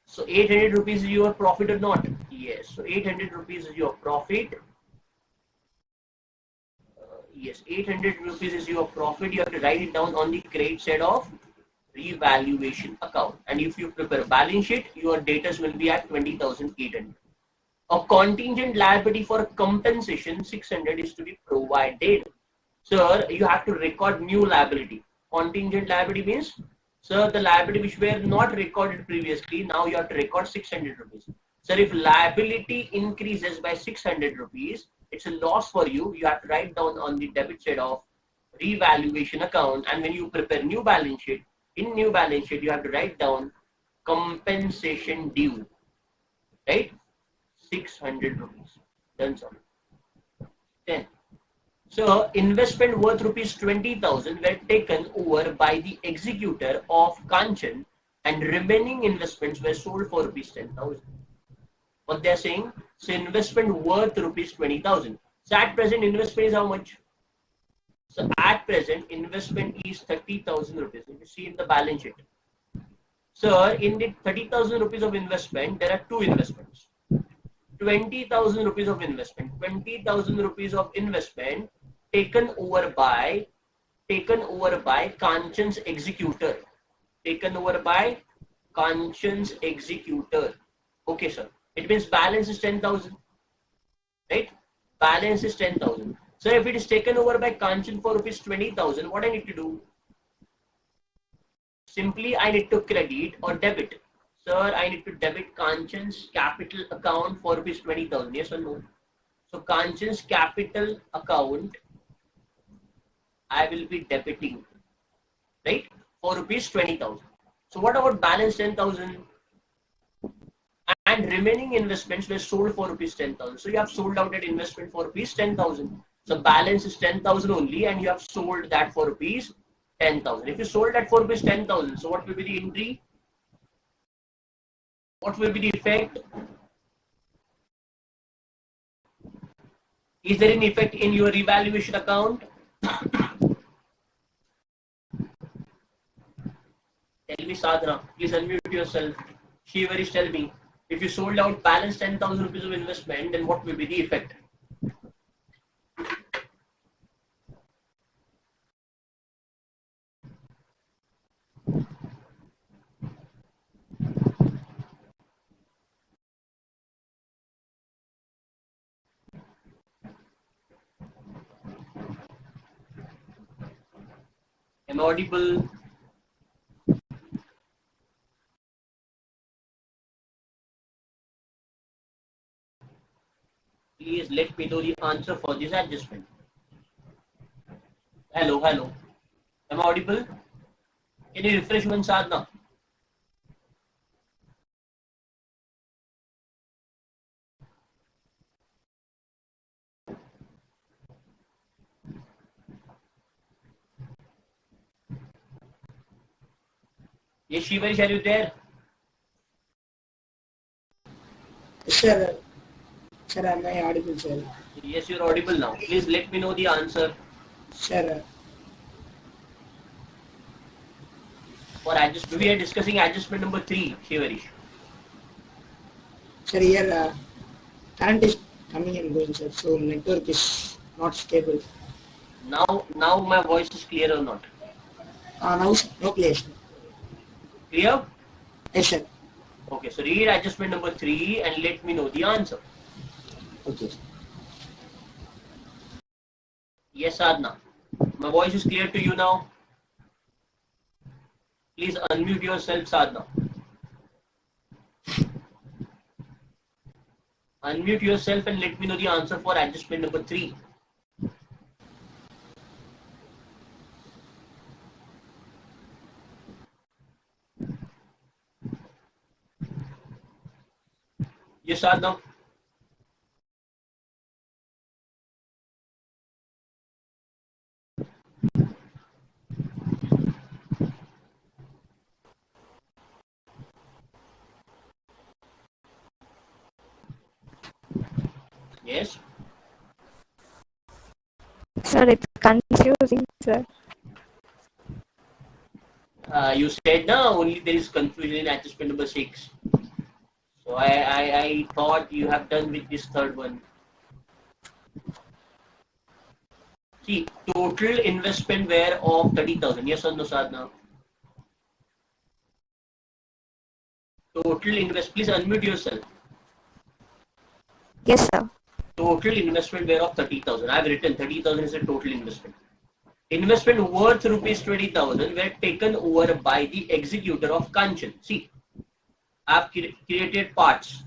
So 800 rupees is your profit or not? Yes. So 800 rupees is your profit. Yes, 800 rupees is your profit. You have to write it down on the credit side of revaluation account. And if you prepare a balance sheet, your debtors will be at 20,800. A contingent liability for compensation 600 is to be provided. Sir, you have to record new liability. Contingent liability means, sir, the liability which were not recorded previously, now you have to record 600 rupees. Sir, if liability increases by 600 rupees, it's a loss for you. You have to write down on the debit side of revaluation account. And when you prepare new balance sheet, in new balance sheet, you have to write down compensation due, right? 600 rupees. Done, sir. Then, so investment worth rupees 20,000 were taken over by the executor of Kanchan and remaining investments were sold for rupees 10,000. What they are saying? So investment worth rupees 20,000. So at present investment is how much? So at present investment is 30,000 rupees. If you see in the balance sheet. So in the 30,000 rupees of investment, there are two investments. 20,000 rupees of investment. 20,000 rupees of investment taken over by Kanchan's executor. Taken over by Kanchan's executor. Okay, sir. It means balance is 10,000. Right? Balance is 10,000. So if it is taken over by Kanchan for rupees 20,000, what I need to do? Simply I need to credit or debit. Sir, I need to debit Kanchan's capital account for rupees 20,000. Yes or no? So Kanchan's capital account, I will be debiting, right? For rupees 20,000. So what about balance 10,000? And remaining investments were sold for rupees 10,000. So you have sold out that investment for rupees 10,000. So balance is 10,000 only, and you have sold that for rupees 10,000. If you sold that for rupees 10,000, so what will be the entry? What will be the effect? Is there any effect in your revaluation account? Tell me, Sadhana. Please unmute yourself. Shivarish, tell me. If you sold out balance 10,000 rupees of investment, then what will be the effect? Am I audible? Please let me know the answer for this adjustment. Hello, hello. Am I audible? Can you refresh one, Sadhana? Yes, Shivarish, are you there? Sir, sir, am I audible, sir? Yes, you're audible now. Please let me know the answer Sir, for adjustment. We are discussing adjustment number 3, Shivarish. sir, here current is coming and going, sir. So network is not stable. Now my voice is clear or not? Now, sir, no clear, sir. Clear? Yes, sir. Okay, so read adjustment number 3 and let me know the answer. Okay. Yes, Sadhana. My voice is clear to you now. Please unmute yourself, Sadhana. Unmute yourself and let me know the answer for adjustment number 3. Yes, Sadhna. Yes. Sir, it's confusing, sir. You said no, only there is confusion in adjustment number 6. So I thought you have done with this third one. See, total investment were of 30,000. Yes or no, Sadhna? Total invest. Please unmute yourself. Yes, sir. Total investment were of 30,000. I have written 30,000 is a total investment. Investment worth rupees 20,000 were taken over by the executor of Kanchan. See, I have created parts.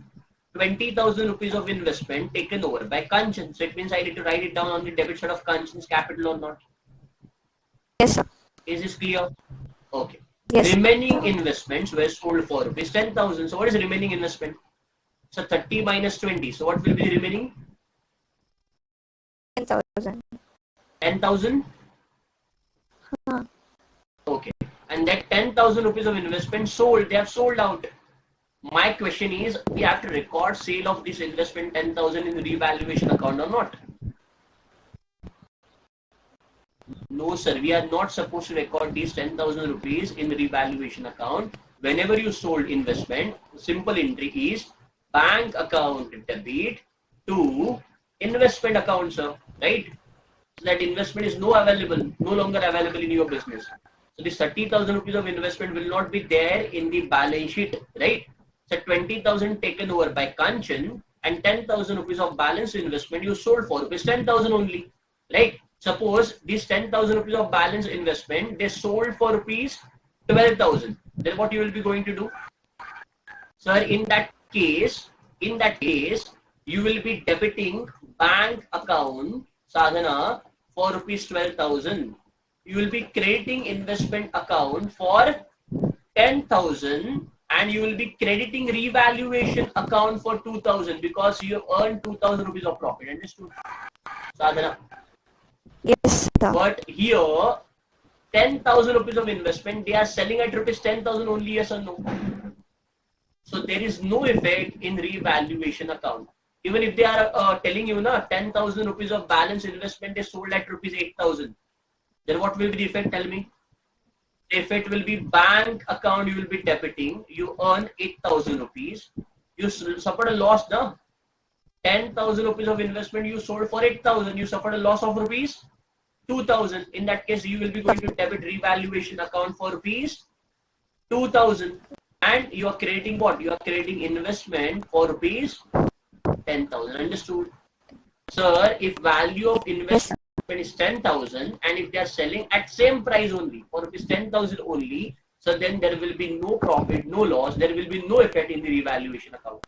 20,000 rupees of investment taken over by Kanchan. So it means I need to write it down on the debit side of Kanchan's capital or not. Yes, sir. Is this clear? Okay. Yes. Remaining investments were sold for rupees 10,000. So what is remaining investment? So 30 minus 20. So what will be the remaining? 10,000. 10,000? Okay. And that 10,000 rupees of investment sold, they have sold out. My question is, we have to record sale of this investment 10,000 in the revaluation account or not? No, sir. We are not supposed to record these 10,000 rupees in the revaluation account. Whenever you sold investment, simple entry is bank account debit to investment account, sir. Right? So that investment is no longer available in your business. So this 30,000 rupees of investment will not be there in the balance sheet, right? So 20,000 taken over by Kanchan and 10,000 rupees of balance investment you sold for rupees 10,000 only, right? Suppose this 10,000 rupees of balance investment they sold for rupees 12,000. Then what you will be going to do? Sir, in that case, you will be debiting bank account Sadhana for rupees 12,000. You will be creating investment account for 10,000 and you will be crediting revaluation account for 2,000 because you have earned 2,000 rupees of profit. Understood, Sadhana? Yes, sir. But here, 10,000 rupees of investment, they are selling at rupees 10,000 only, yes or no? So there is no effect in revaluation account. Even if they are telling you, 10,000 rupees of balance investment, they sold at rupees 8,000. Then what will be the effect? Tell me. The effect will be bank account you will be debiting. You earn 8,000 rupees. You suffered a loss, no? 10,000 rupees of investment you sold for 8,000. You suffered a loss of rupees 2,000. In that case, you will be going to debit revaluation account for rupees 2,000. And you are creating what? You are creating investment for rupees 10,000. Understood? Sir, if value of investment is 10,000 and if they are selling at same price only for rupees 10,000 only, so then there will be no profit, no loss, there will be no effect in the revaluation account.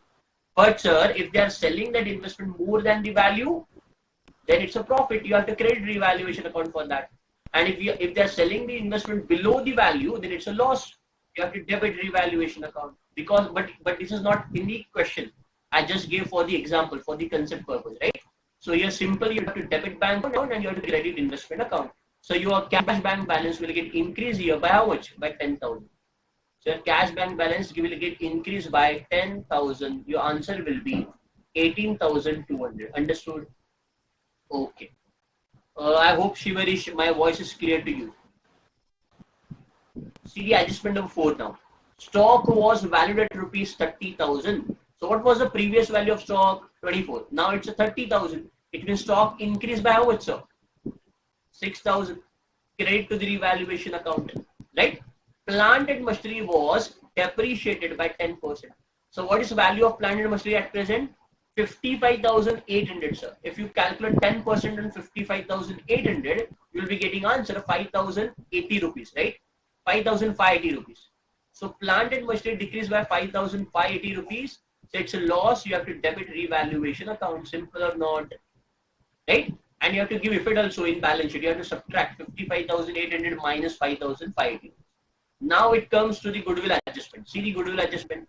But sir, if they are selling that investment more than the value, then it's a profit. You have to credit revaluation account for that. And if they are selling the investment below the value, then it's a loss. You have to debit revaluation account because but this is not in the question. I just gave for the example for the concept purpose, right? So here simply you have to debit bank account and you have to credit investment account. So your cash bank balance will get increased here by how much? By 10,000. So your cash bank balance will get increased by 10,000. Your answer will be 18,200. Understood? Okay. I hope Shivarish, my voice is clear to you. See the adjustment number 4 now. Stock was valued at rupees 30,000. So what was the previous value of stock? 24. Now it's a 30,000. It means stock increased by how much, sir? 6,000. Credit to the revaluation account. Right? Plant and machinery was depreciated by 10%. So what is value of plant and machinery at present? 55,800, sir. If you calculate 10% on 55,800, you will be getting answer 5,080 rupees, right? 5,580 rupees. So plant and machinery decreased by 5,580 rupees. So it's a loss. You have to debit revaluation account. Simple or not, right? And you have to give effect also in balance sheet. You have to subtract 55,800 minus 5,580. Now it comes to the goodwill adjustment. See the goodwill adjustment.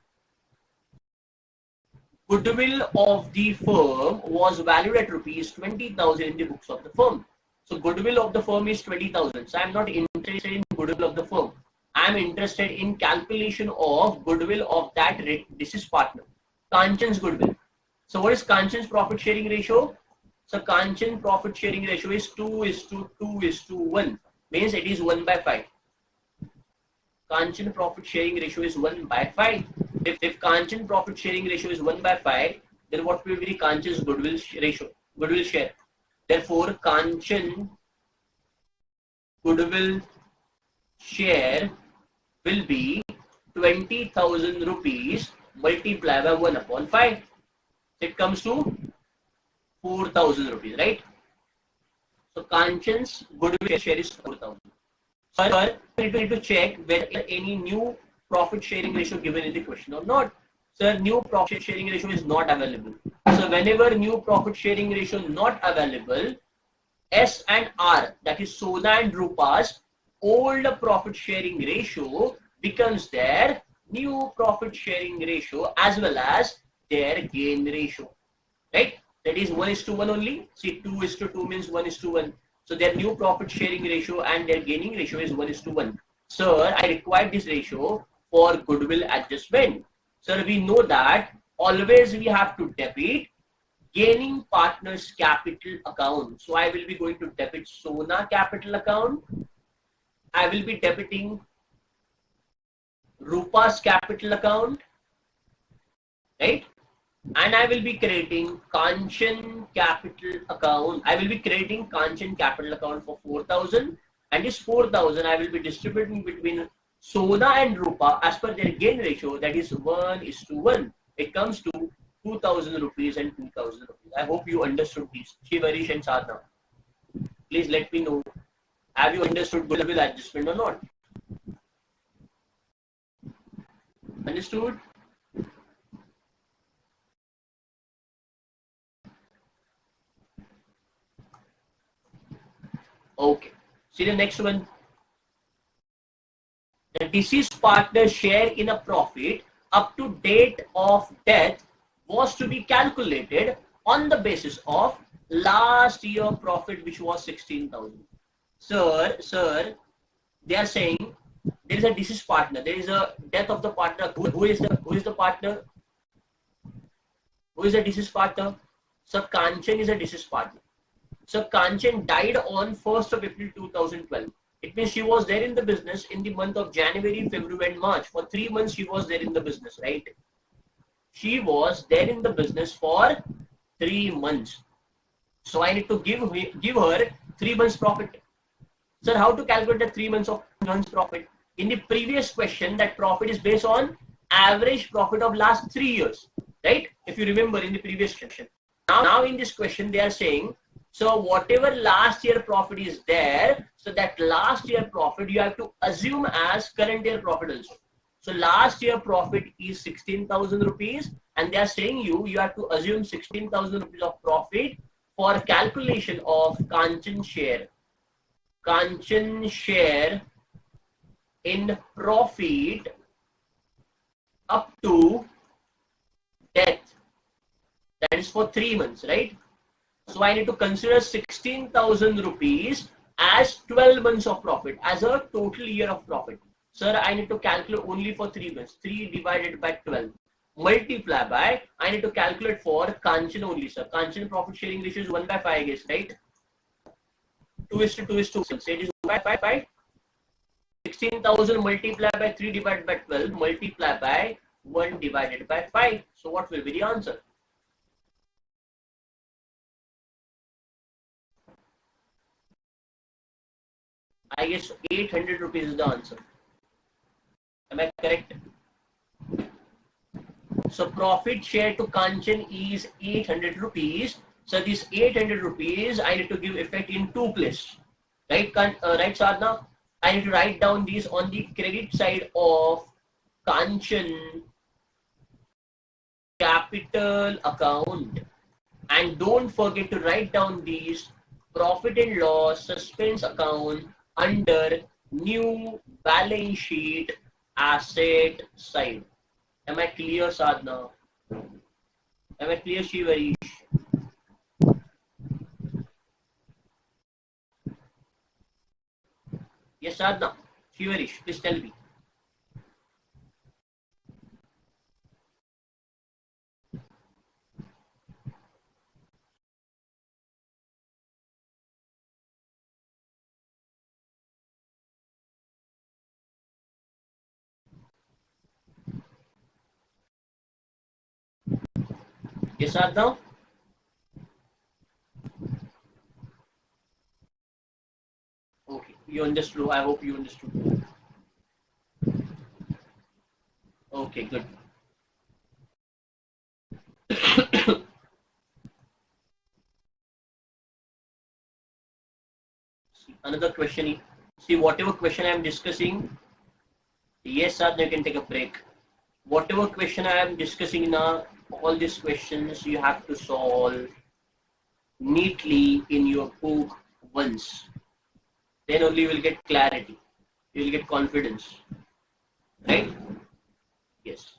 goodwill of the firm was valued at rupees 20,000 in the books of the firm. So goodwill of the firm is 20,000. So I'm not interested in goodwill of the firm. I'm interested in calculation of goodwill of that deceased partner. Kanchan's goodwill. So what is Kanchan's profit sharing ratio? So Kanchan profit sharing ratio is 2:2:1. Means it is 1/5. Kanchan profit sharing ratio is 1/5. If Kanchan profit sharing ratio is 1/5, then what will be Kanchan's goodwill ratio? Goodwill share. Therefore, Kanchan goodwill share will be 20,000 rupees multiplied by 1/5. It comes to 4,000 rupees, right? So Kanchan's goodwill share is 4,000. Sir, we need to check whether any new profit sharing ratio given in the question or not. Sir, new profit sharing ratio is not available. So whenever new profit sharing ratio not available, S and R, that is Sona and Rupa's old profit sharing ratio becomes their new profit sharing ratio as well as their gain ratio, right? That is 1:1 only. See, 2:2 means 1:1. So their new profit sharing ratio and their gaining ratio is 1:1. Sir, I require this ratio for goodwill adjustment. Sir, we know that always we have to debit gaining partner's capital account. So I will be going to debit Sona capital account. I will be debiting Rupa's capital account, right? And I will be creating Kanchan capital account. I will be creating Kanchan capital account for 4,000, and this 4,000 I will be distributing between Sona and Rupa as per their gain ratio, that is 1:1. It comes to 2,000 rupees and 2,000 rupees. I hope you understood this. Shivarish and Sadhana, please let me know. Have you understood goodwill adjustment or not? Understood? Okay. See the next one. The deceased partner's share in a profit up to date of death was to be calculated on the basis of last year profit, which was 16,000. Sir, they are saying there is a deceased partner. There is a death of the partner. Who is the partner? Who is the deceased partner? Sir, Kanchan is a deceased partner. So Kanchan died on 1st of April 2012. It means she was there in the business in the month of January, February and March. For 3 months she was there in the business, right? She was there in the business for 3 months. So I need to give her 3 months profit. Sir, how to calculate the 3 months profit? In the previous question, that profit is based on average profit of last 3 years, right? If you remember in the previous question. Now in this question they are saying, so whatever last year profit is there, so that last year profit you have to assume as current year profit also. So last year profit is 16,000 rupees and they are saying you have to assume 16,000 rupees of profit for calculation of Kanchan share. Kanchan share in profit up to death. That is for 3 months, right? So I need to consider 16,000 rupees as 12 months of profit, as a total year of profit. Sir, I need to calculate only for 3 months. 3 divided by 12. Multiply by, I need to calculate for Kanchan only, sir. Kanchan profit sharing ratio is 1/5, I guess, right? 2:2:2. So it is 1/5. 16,000 multiplied by 3 divided by 12 multiplied by 1 divided by 5. So what will be the answer? I guess 800 rupees is the answer. Am I correct? So profit share to Kanchan is 800 rupees. So this 800 rupees I need to give effect in 2 places. Right, right Sadhana? I need to write down these on the credit side of Kanchan capital account. And don't forget to write down these profit and loss suspense account under new balance sheet asset side. Am I clear, Sadhana? Am I clear, Shivarish? Yes, Sadhna. Shivarish, please tell me. Yes, Sadhna? Okay, you understood. I hope you understood. Okay, good. Another question. See, whatever question I am discussing, yes, Sadhna, you can take a break. Whatever question I am discussing now, all these questions you have to solve neatly in your book once. Then only you will get clarity. You will get confidence. Right? Yes.